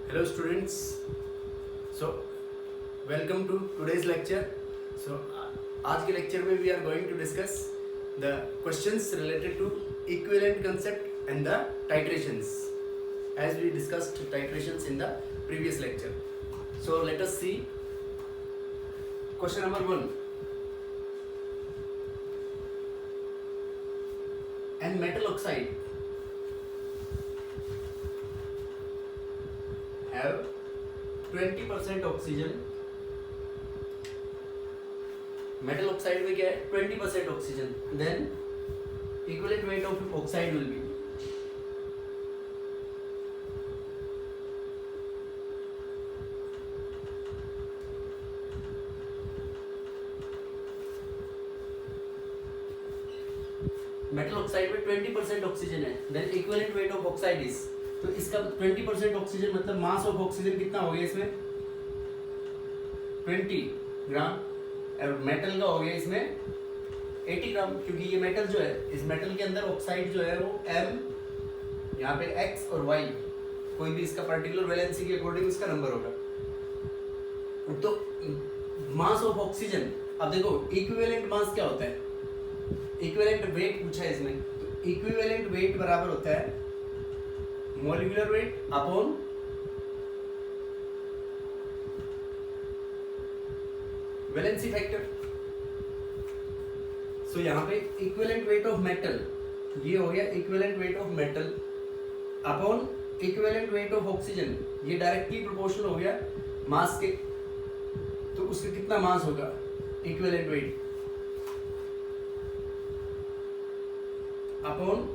Hello students. So welcome to today's lecture. So आज के lecture में we are going to discuss the questions related to equivalent concept and the titrations, as we discussed titrations in the previous lecture. So let us see question number 1. An metal oxide have 20% oxygen. Metal oxide में क्या है? 20% oxygen. Then equivalent weight of oxide will be metal oxide में 20% oxygen है. Then equivalent weight of oxide is, तो इसका 20% oxygen मतलब mass of oxygen कितना हो गया इसमें? 20 ग्राम. और मेटल का हो गया इसमें 80 ग्राम, क्योंकि ये मेटल जो है, इस मेटल के अंदर ऑक्साइड जो है वो M, यहाँ पे X और Y, कोई भी इसका पर्टिकुलर वैलेंसी के अकॉर्डिंग इसका नंबर होगा. तो मास ऑफ ऑक्सीजन, अब देखो इक्विवेलेंट मास क्या होता है, इक्विवेलेंट वेट पूछा है इसमें. तो इक्विवेलेंट वेट बराबर होता है molecular weight upon valency factor. So यहाँ पे इक्विवेलेंट वेट ऑफ मेटल, ये हो गया equivalent weight of metal upon equivalent weight of oxygen, ये डायरेक्टली प्रोपोर्शनल हो गया मास के. तो उसका कितना मास होगा? Equivalent weight upon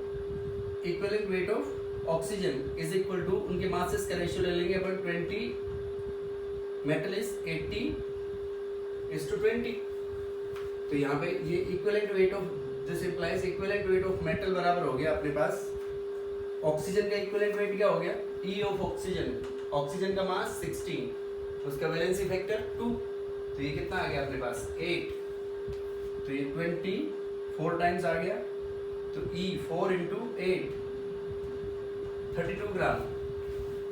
equivalent weight of oxygen is equal to, उनके मासेस का रेशियो ले लेंगे अपन 20, मेटल इज 80:20. तो यहाँ पे ये equivalent weight of, this implies equivalent weight of metal बराबर हो गया अपने पास ऑक्सीजन का इक्विवेलेंट वेट क्या हो गया? E ऑफ ऑक्सीजन, ऑक्सीजन का मास 16, उसका वैलेंसी फैक्टर 2, तो ये कितना आ गया अपने पास? 8. तो ये 24 टाइम्स आ गया. तो E 4 × 8 32 ग्राम.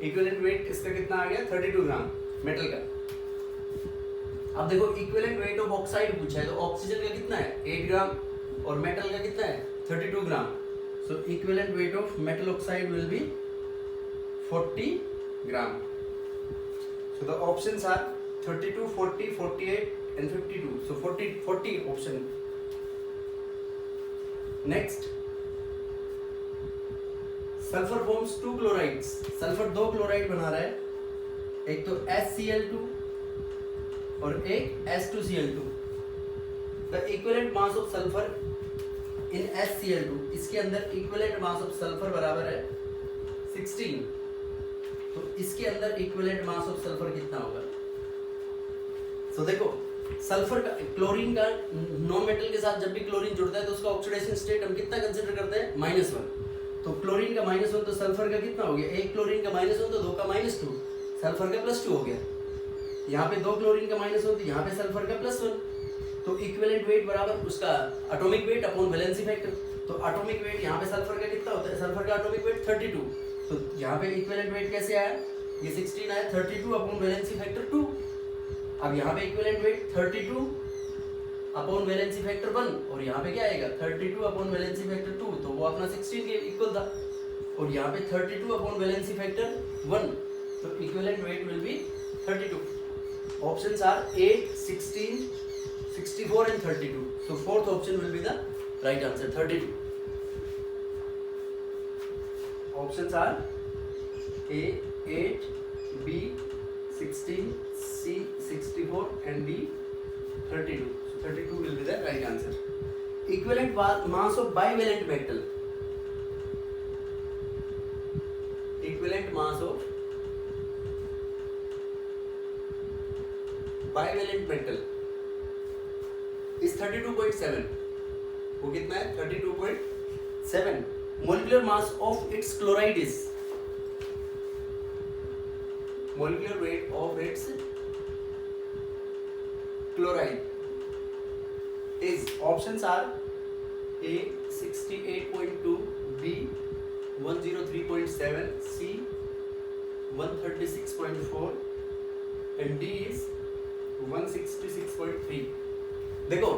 इक्विवेलेंट वेट इसका कितना आ गया? 32 ग्राम मेटल का. अब देखो इक्विवेलेंट वेट ऑफ ऑक्साइड पूछा है, तो ऑक्सीजन का कितना है? 8 ग्राम और मेटल का कितना है? 32 gram. So equivalent weight of metal oxide will be 40 gram. So the options are 32, 40, 48 and 52. So 40 option. Next, sulphur forms 2 chlorides. Sulphur 2 chloride बना रहा है, एक तो HCl2 और एक H2Cl2. The equivalent mass of sulphur in HCl2, इसके अंदर equivalent mass of sulphur बराबर है 16. तो इसके अंदर इक्विवेलेंट मास ऑफ सल्फर कितना होगा? सो देखो सल्फर का, क्लोरीन का नॉन मेटल के साथ जब भी क्लोरीन जुड़ता है तो उसका ऑक्सीडेशन स्टेट हम कितना कंसीडर करते हैं? -1. तो क्लोरीन का -1, तो सल्फर का कितना हो गया? एक क्लोरीन का -1 तो 2 का -2, सल्फर का +2 हो गया. यहाँ पे 2 क्लोरीन का -1 तो यहाँ पे सल्फर का +1. तो इक्विवेलेंट वेट बराबर उसका atomic weight upon valency factor. तो एटॉमिक वेट यहाँ पे सल्फर का कितना होता है? सल्फर का एटॉमिक वेट 32. तो यहाँ पे इक्विवेलेंट वेट कैसे आया? ये 16 आया, 32 अपॉन वैलेंसी फैक्टर 2. अब यहाँ पे equivalent wait 32 upon valency factor 1, और यहाँ पे क्या आएगा? 32 अपॉन वैलेंसी फैक्टर 2, तो वो अपना 16 के इक्वल था. और यहाँ पे 32 अपॉन वैलेंसी फैक्टर 1, तो equivalent weight will be 32. Options are 8, 16, 64 and 32. So fourth option will be the right answer, 32. Options are A 8, B 16, C 64 and D 32. So 32 will be the right answer. Equivalent mass of bivalent metal. Equivalent mass of bivalent metal is 32.7. वो कितना है? 32.7. Molecular mass of its chloride is, molecular weight of its chloride is, options are A 68.2, B 103.7, C 136.4 and D is 166.3. देखो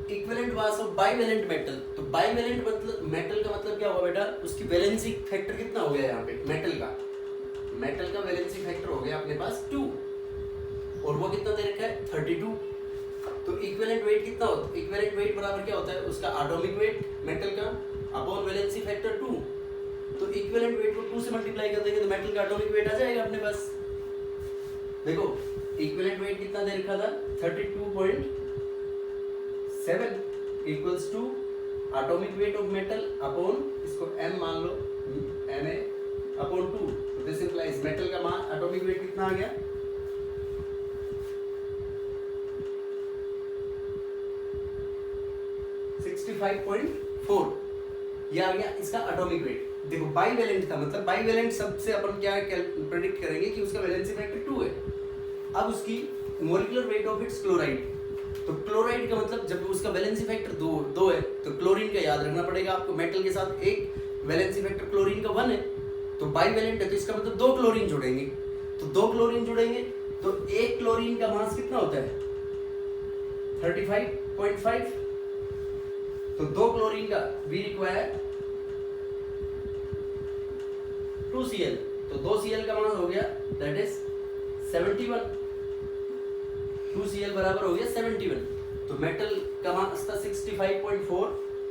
equivalent mass of bivalent metal, तो bivalent मतलब metal का मतलब क्या हुआ बेटा, उसकी वैलेंसी फैक्टर कितना हो गया यहाँ पे मेटल का वैलेंसी फैक्टर हो गया अपने पास 2 और वो कितना दे रखा है 32। तो इक्विवेलेंट वेट कितना होता है, इक्विवेलेंट वेट बराबर क्या होता है उसका एटॉमिक वेट मेटल का अपॉन वैलेंसी फैक्टर 2। तो इक्विवेलेंट वेट को 2 से मल्टीप्लाई कर देंगे तो मेटल का एटॉमिक वेट आ जाएगा अपने पास। देखो इक्विवेलेंट वेट कितना दे रखा था 32.7 equals to atomic weight of metal upon इसको m मान लो Na अपॉन 2। तो दिस इंप्लाइज मेटल का मान एटॉमिक वेट कितना आ गया 65.4, ये आ गया इसका एटॉमिक वेट। देखो बाइवेलेंट था मतलब बाइवेलेंट सबसे अपन क्या प्रेडिक्ट करेंगे कि उसका वैलेंसी फैक्टर 2 है। अब उसकी molecular weight of its chloride, तो क्लोराइड का मतलब जब उसका वैलेंसी फैक्टर 2 है तो क्लोरीन का याद रखना पड़ेगा आपको, मेटल के साथ एक वैलेंसी फैक्टर क्लोरीन का 1 है तो बाइवेलेंट है तो इसका मतलब 2 क्लोरीन जुड़ेंगे, तो 2 क्लोरीन जुड़ेंगे तो एक क्लोरीन का मास कितना होता है 35.5। तो 2 क्लोरीन का वी रिक्वायर 2Cl, तो 2Cl का मास हो गया दैट इज 71, 2Cl बराबर हो गया 71। तो मेटल का मास था 65.4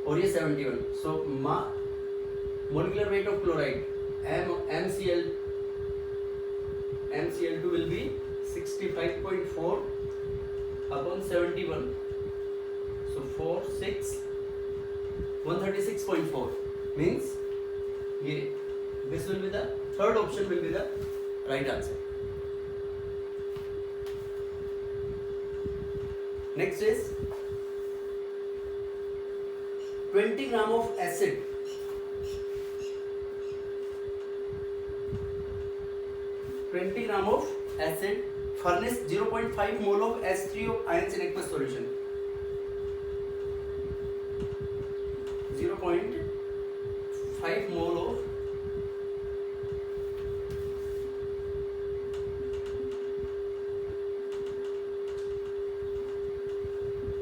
और ये 71। So molecular weight of chloride MCl2 will be 65.4 upon 71, so 136.4 means ये this will be the third option will be the right answer. Next is 20 gram of acid, 20 gram of acid furnish 0.5 mole of H3 of ions in aqueous solution, 0.5 mole of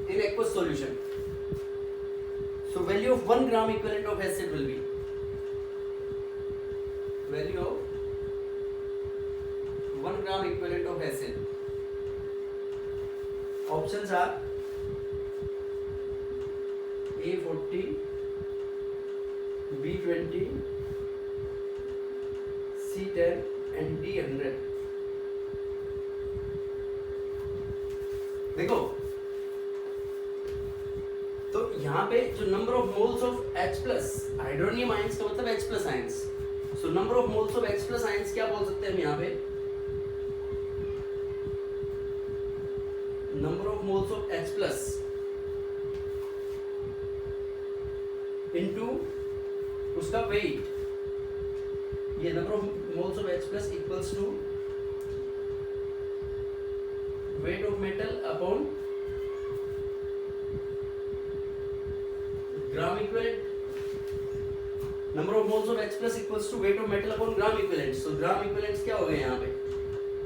in aqueous solution. So value of 1 gram equivalent of acid will be value of 1 gram equivalent of acid. Options are A40, B20, C10 and D100. देखो तो यहाँ पे जो number of moles of H plus hydronium ions का मतलब H plus ions, so number of moles of H plus ions क्या बोल सकते हैं हम यहाँ पे, number of moles of H plus into उसका वेट, ये number of moles of H plus equals to weight of metal upon gram equivalent, number of moles of H plus equals to weight of metal upon gram equivalent. So gram equivalents क्या हो गए यहाँ पे,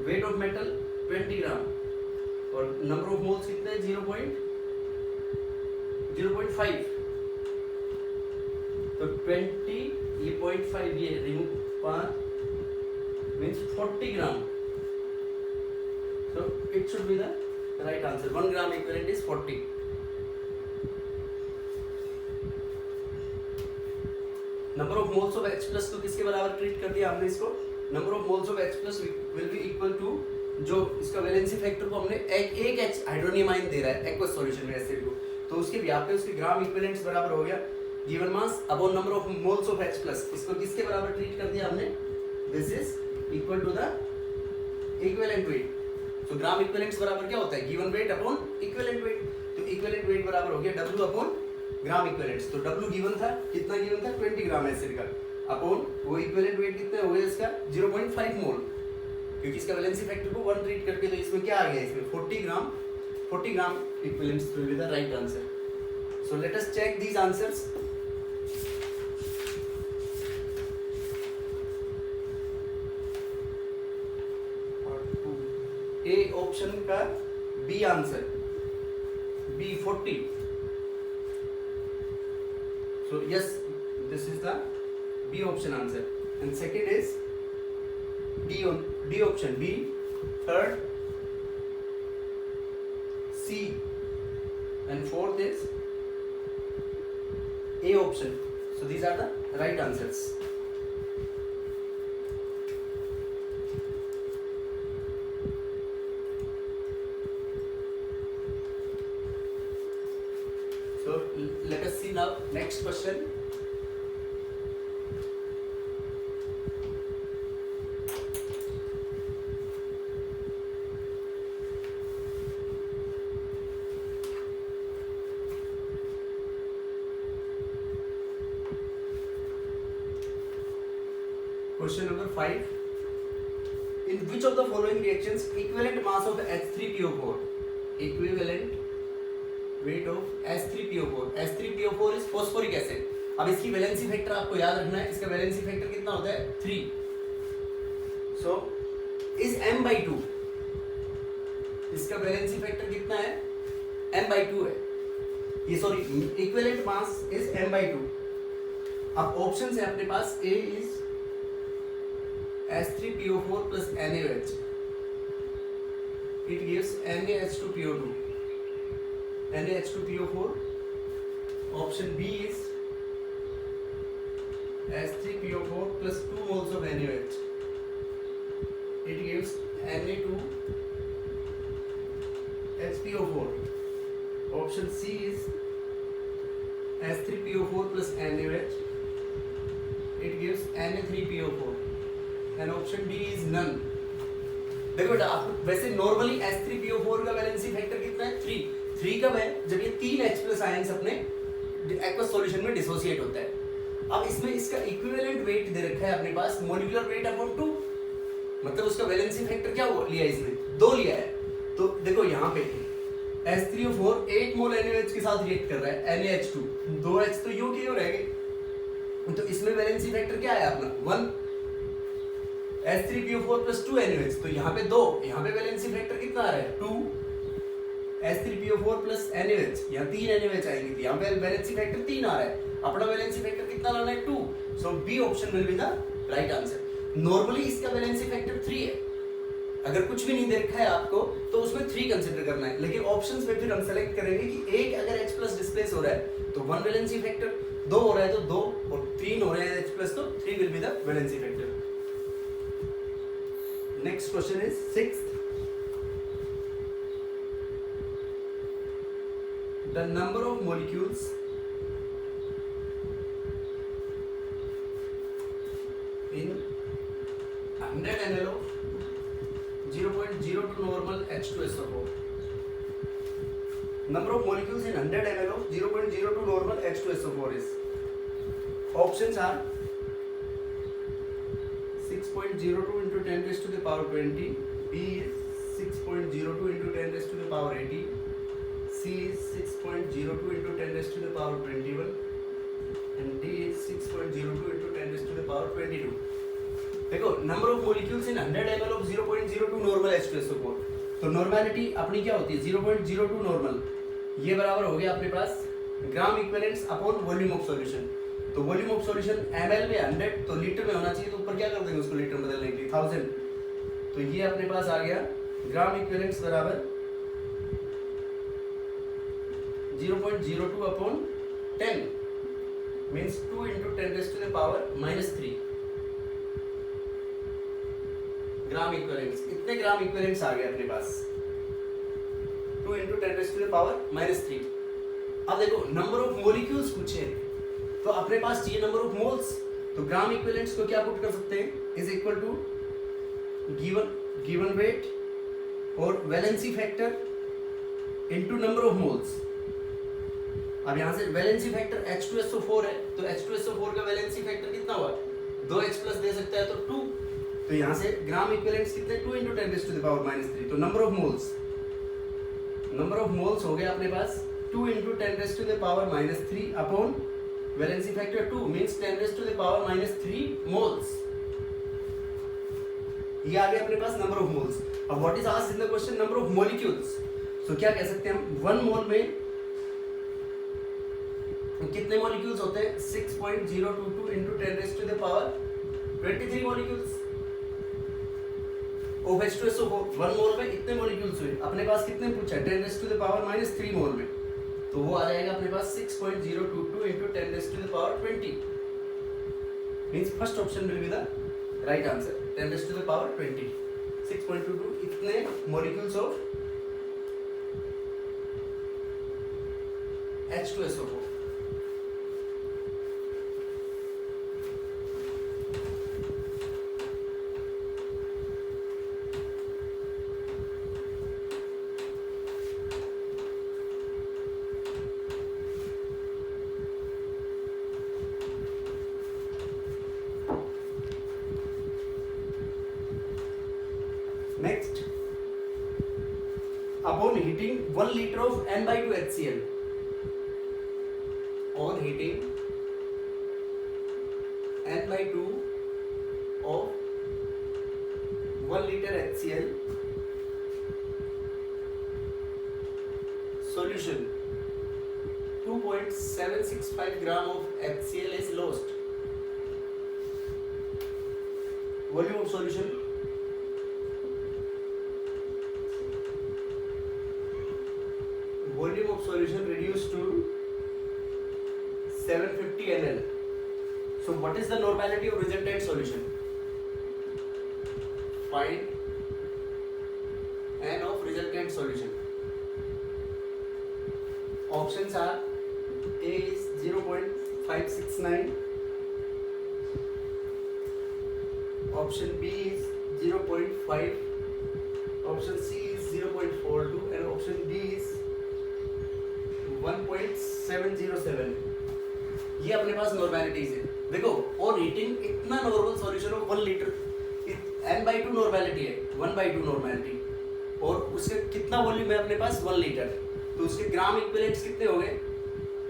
wait of metal 20 ग्राम और number of moles कितने 0.5, तो 20 ये 0.5 ये remove 5 means 40 gram, so it should be the right answer. 1 gram equivalent is 40. Number of moles of H plus को किसके बराबर ट्रीट कर दिया हमने इसको, number of moles of H plus will be equal to जो इसका वैलेंसी फैक्टर को हमने एक H हाइड्रोनियम आयन दे रहा है एक्वस सॉल्यूशन में एसिड को, तो उसके यहाँ पे उसके ग्राम इक्विवेलेंट्स बराबर हो गया given mass upon number of moles of H plus, इसको किसके बराबर ट्रीट कर दिया हमने, this is equal to the equivalent weight. तो ग्राम इक्विवेलेंट्स बराबर क्या होता है given weight upon equivalent weight, तो इक्विवेलेंट वेट बराबर हो गया W अपॉन ग्राम इक्विवेलेंट्स। तो W गिवन था कितना गिवन था 20 ग्राम एसिड का अपॉन वो इक्विवेलेंट वेट कितना हो गया इसका 0.5 मोल, क्योंकि इसका वैलेंसी फैक्टर को 1 ट्रीट करके तो इसमें क्या आ गया इसमें 40 gram equivalents will be the right answer. So let us check these answers. A option का B answer, B 40. So yes, this is the B option answer. And second is D option, B. Third, C. And fourth is A option. So these are the right answers. So let us see now next question. Question number 5. In which of the following reactions equivalent mass of H3PO4, equivalent weight of H3PO4, H3PO4 is phosphoric acid. अब इसकी valency factor आपको याद रखना है, इसका valency factor कितना होता है 3. So is m/2, इसका वैलेंसी फैक्टर कितना है m/2 है, ये sorry equivalent mass is m/2. अब ऑप्शन है अपने पास, A is H3PO4 plus NaOH. It gives NaH2PO2. NaH2PO4. Option B is H3PO4 plus 2 moles of NaOH. It gives Na2HPO4. Option C is H3PO4 plus NaOH. It gives Na3PO4. And option D is none. देखो बेटा, आप वैसे normally H3PO4 का valency factor कितना है 3. 3 कब है, जब ये 3 H+ आयंस अपने एक्वस सॉल्यूशन में डिसोसिएट होता है. अब इसमें इसका इक्विवेलेंट वेट दे रखा है अपने पास, मोलिकुलर वेट अपॉन 2, मतलब उसका वैलेंसी फैक्टर क्या लिया इसमें 2 लिया है. तो देखो यहाँ पे H3O4 8 मोल NaOH के साथ रिएक्ट कर रहा है, NaH2 2 H तो यू के रह गए. तो इसमें वैलेंसी फैक्टर क्या है अपना 1. H3PO4 plus 2 NaOH, तो यहाँ पे 2, यहाँ पे वैलेंसी फैक्टर कितना आ रहा है 2. H3PO4 plus NaOH, यहाँ 3 NaOH आएंगे, तो यहाँ पे वैलेंसी फैक्टर 3 आ रहा है. अपना वैलेंसी फैक्टर कितना लाना है 2. So B option will be the right answer. Normally इसका वैलेंसी फैक्टर 3 है. अगर कुछ भी नहीं दे रखा है आपको तो उसमें 3 कंसीडर करना है, लेकिन ऑप्शंस में फिर हम सेलेक्ट करेंगे कि एक अगर H+ डिस्प्लेस हो रहा है तो 1 वैलेंसी फैक्टर, 2 हो रहा है तो 2, और 3 हो रहे हैं H+ तो 3 will be the valency factor. Next question is 6th. The number of molecules in 100 ml of 0.02 normal H2SO4. Number of molecules in 100 ml of 0.02 normal H2SO4 is. Options are 6.02 into 10 raised to the power 20. B is 6.02 into 10 raised to the power 80. C is 6.02 into 10 raised to the power 21. And D is 6.02 into 10 raised to the power 22. देखो number of molecules in 100 ml of 0.02 normal H2SO4. तो normality अपनी क्या होती है 0.02 normal, ये बराबर हो गया अपने पास gram equivalents upon volume of solution. तो वॉल्यूम ऑफ सॉल्यूशन ml में 100 तो लीटर में होना चाहिए, तो ऊपर क्या कर देंगे उसको लीटर बदलने के लिए 1000. तो ये अपने पास आ गया ग्राम इक्विवेलेंट्स बराबर 0.02 upon 10 means 2 into 10 raised to the power -3 gram equivalents. इतने ग्राम इक्विवेलेंट्स आ गए अपने पास 2 into 10 raised to the power -3. अब देखो नंबर ऑफ मॉलिक्यूल्स पूछे तो अपने पास चाहिए नंबर ऑफ मोल्स. तो ग्राम इक्विवेलेंट्स को क्या पुट कर सकते हैं is equal to given weight और valency factor into number of moles. अब यहां से वैलेंसी फैक्टर H2SO4 है, तो H2SO4 का वैलेंसी फैक्टर कितना हुआ 2H+ दे सकता है तो 2. तो यहां से ग्राम इक्विवेलेंट्स कितने 2 into 10 raised to the power -3. तो नंबर ऑफ मोल्स हो गया अपने पास 2 into 10 raised to the power -3 upon valency factor 2 means 10 raised to the power -3 moles. ये आ गया अपने पास नंबर ऑफ मोल्स। अब what is asked in the question number of molecules. सो क्या कह सकते हैं हम, 1 मोल में कितने मॉलिक्यूल्स होते हैं, 6.022 into 10⁻23 मॉलिक्यूल्स ऑफ H2SO4। 1 मोल में इतने मॉलिक्यूल्स हुए, अपने पास कितने पूछा, 10⁻³ मोल में, तो वो आ जाएगा अपने पास 6.022 into 10⁻20। Means first option will be the right answer, 10⁻20। 6.22 इतने molecules of H2SO4। Next, upon heating 1 liter of N/2 HCl, on heating N/2 of 1 liter HCl solution, 2.765 gram of HCl is lost. Volume of solution, volume of solution reduced to 750 ml. So what is the normality of resultant solution? Find N of resultant solution. Options are A is 0.569, option B is 0.5, option C is 0.42 and option D is 1.707। ये अपने पास नॉर्मेलिटीज है। देखो और heating इतना normal solution हो 1 litre, N/2 normality है, 1/2 normality, और उसके कितना वॉल्यूम है अपने पास 1 लीटर, तो उसके ग्राम इक्विवेलेंट्स कितने हो गए,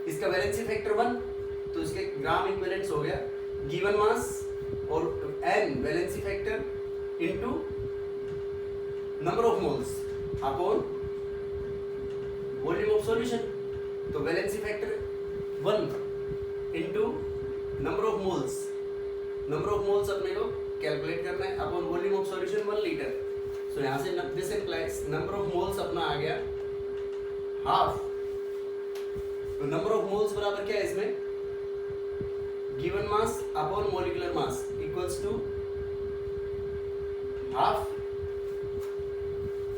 इसका वैलेंसी फैक्टर 1, तो इसके ग्राम इक्विवेलेंट्स हो गया गिवन मास और N valency factor into number of moles upon volume of solution. तो valency factor 1 into number of moles, number of moles अपने को कैलकुलेट करना है upon volume of solution 1 litre. So यहाँ से this implies number of moles अपना आ गया हाफ। तो नंबर ऑफ मोल्स बराबर क्या है इसमें, given mass upon molecular mass equals to half.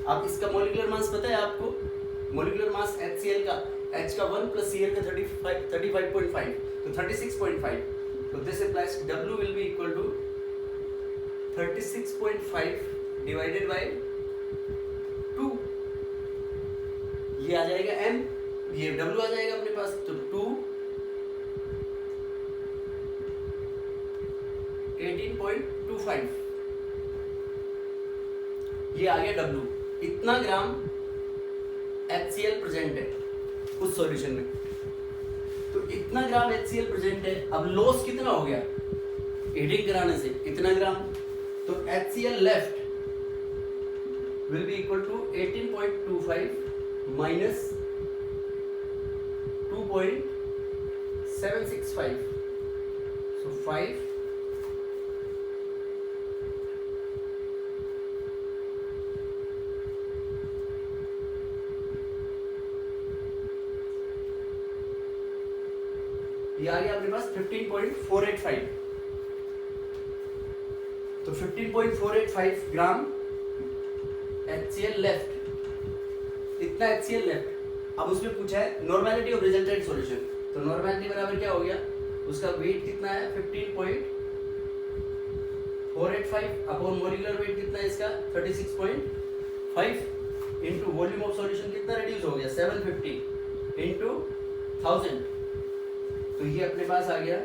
अब इसका मॉलिक्यूलर मास पता है आपको, मॉलिक्यूलर मास HCl का, H का 1 प्लस Cl का 35.5, तो 36.5। तो this implies W will be equal to 36.5 divided by 2। ये आ जाएगा M, ये W आ जाएगा अपने पास, तो 2 18.25 ये आ गया W। इतना ग्राम HCl प्रेजेंट है उस सॉल्यूशन में, तो इतना ग्राम HCl प्रेजेंट है। अब लॉस कितना हो गया हीटिंग कराने से, इतना ग्राम, तो HCl left will be equal to 18.25 minus 2.765, so 5 ये आ गया अपने पास 15.485। तो 15.485 ग्राम HCl लेफ्ट, इतना HCl लेफ्ट। अब उसमें पूछा है नॉर्मेलिटी ऑफ रिजल्टेंट सॉल्यूशन, तो नॉर्मेलिटी बराबर क्या हो गया, उसका वेट कितना है 15.485 अपॉन मॉलिक्यूलर वेट कितना है इसका 36.5 इनटू वॉल्यूम ऑफ सॉल्यूशन कितना रिड्यूस हो गया 750 इनटू 1000, तो ये अपने पास आ गया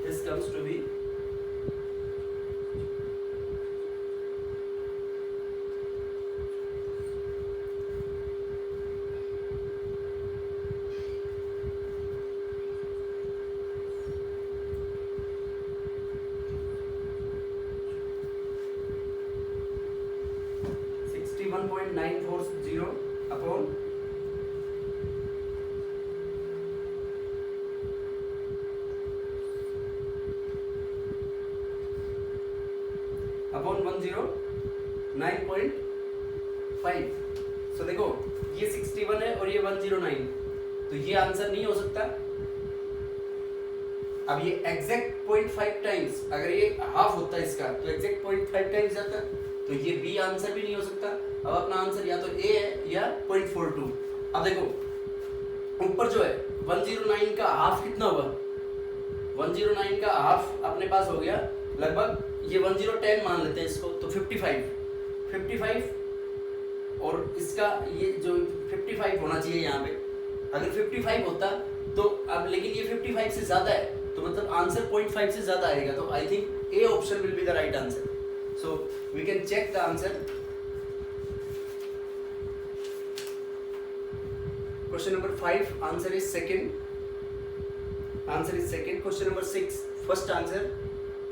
this comes to be 0.0 9.5। सो देखो ये 61 है और ये 109, तो ये आंसर नहीं हो सकता। अब ये एग्जैक्ट 0.5 टाइम्स, अगर ये हाफ होता है इसका तो एग्जैक्ट 0.5 टाइम्स जाता, तो ये बी आंसर भी नहीं हो सकता। अब अपना आंसर या तो ए है या 0.42। अब देखो ऊपर जो है 109 का हाफ कितना हुआ, 109 का हाफ अपने पास हो गया लगभग, ये 1010 मान लेते हैं इसको, तो 55 और इसका ये जो 55 होना चाहिए यहाँ पे, अगर 55 होता तो अब, लेकिन ये 55 से ज्यादा है, तो मतलब आंसर 0.5 से ज्यादा आएगा, तो I think A option will be the right answer. So we can check the answer. Question number 5 answer is second, question number 6 first answer,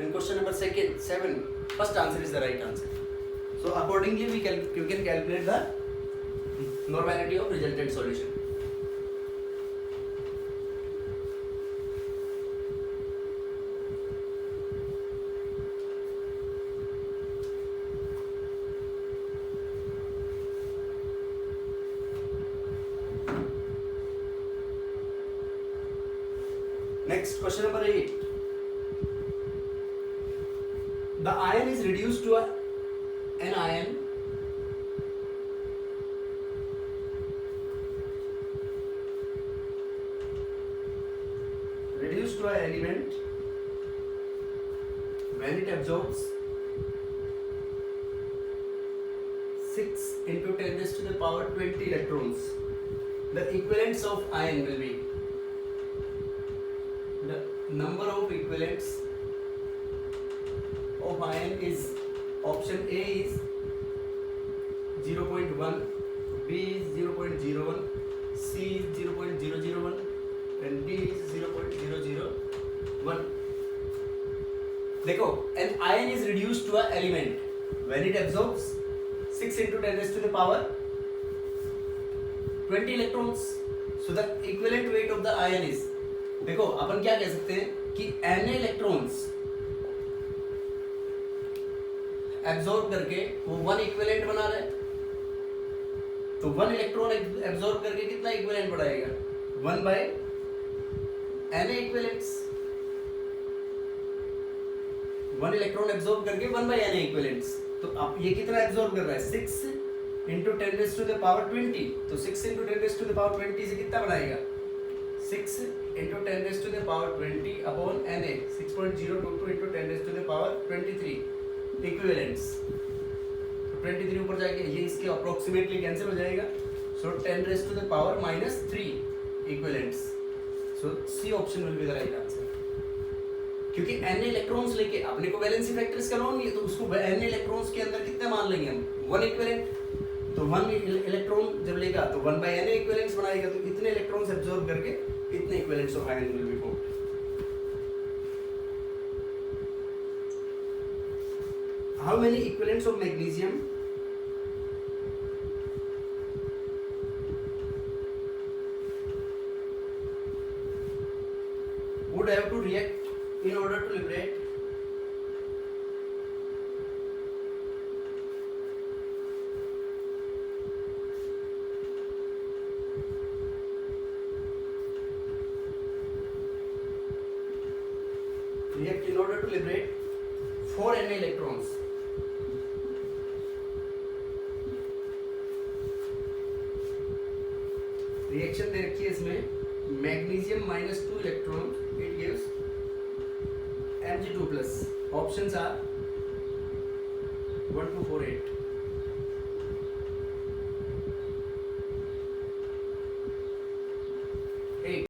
and question number 7 first answer is the right answer. So accordingly you can calculate the normality of resultant solution. Next question number 8. The ion is reduced to an ion element when it absorbs 6 into 10 raised to the power 20 electrons. The equivalents of ion will be, the number of equivalents of ion is, option A is 0.1, B is 0.01, C is 0.001 and D is 0.001. देखो an ion is reduced to an element when it absorbs 6 into 10 raised to the power 20 electrons. So the equivalent weight of the ion is, देखो अपन क्या कह सकते हैं कि n electrons absorb करके वो 1 equivalent बना रहा है, तो 1 इलेक्ट्रॉन एब्जॉर्ब करके कितना इक्विवेलेंट बनाएगा, 1 by n equivalents, 1 electron absorb करके 1 by n इक्विवेलेंट्स। तो अब ये कितना एब्जॉर्ब कर रहा है, 6 into 10 raised to the power 20, तो 6 into 10 raised to the power 20 से कितना बनाएगा, 6 into 10 raised to the power 20 upon na, 6.022 into 10 raised to the power 23 equivalents. 23 ऊपर जाके ये इसके अप्रोक्सीमेटली कैंसिल हो जाएगा, so 10 raised to the power -3 equivalents. So C option will be the right answer, क्योंकि n इलेक्ट्रॉन्स लेके अपने को वैलेंसी फैक्टर इसका नोन नहीं है, तो उसको n इलेक्ट्रॉन्स के अंदर कितना मान लेंगे हम, 1 इक्विवेलेंट, तो 1 इलेक्ट्रॉन जब लेगा तो 1 by n इक्विवेलेंट्स बनाएगा, तो इतने इलेक्ट्रॉन्स एब्जॉर्ब करके इतने equivalents of ion will be formed. How many equivalents of magnesium would have to react in order to liberate liberate 4 Na electrons? Reaction दे रखी है इसमें magnesium -2 electron, it gives Mg2+. Options are 1 to 4 8।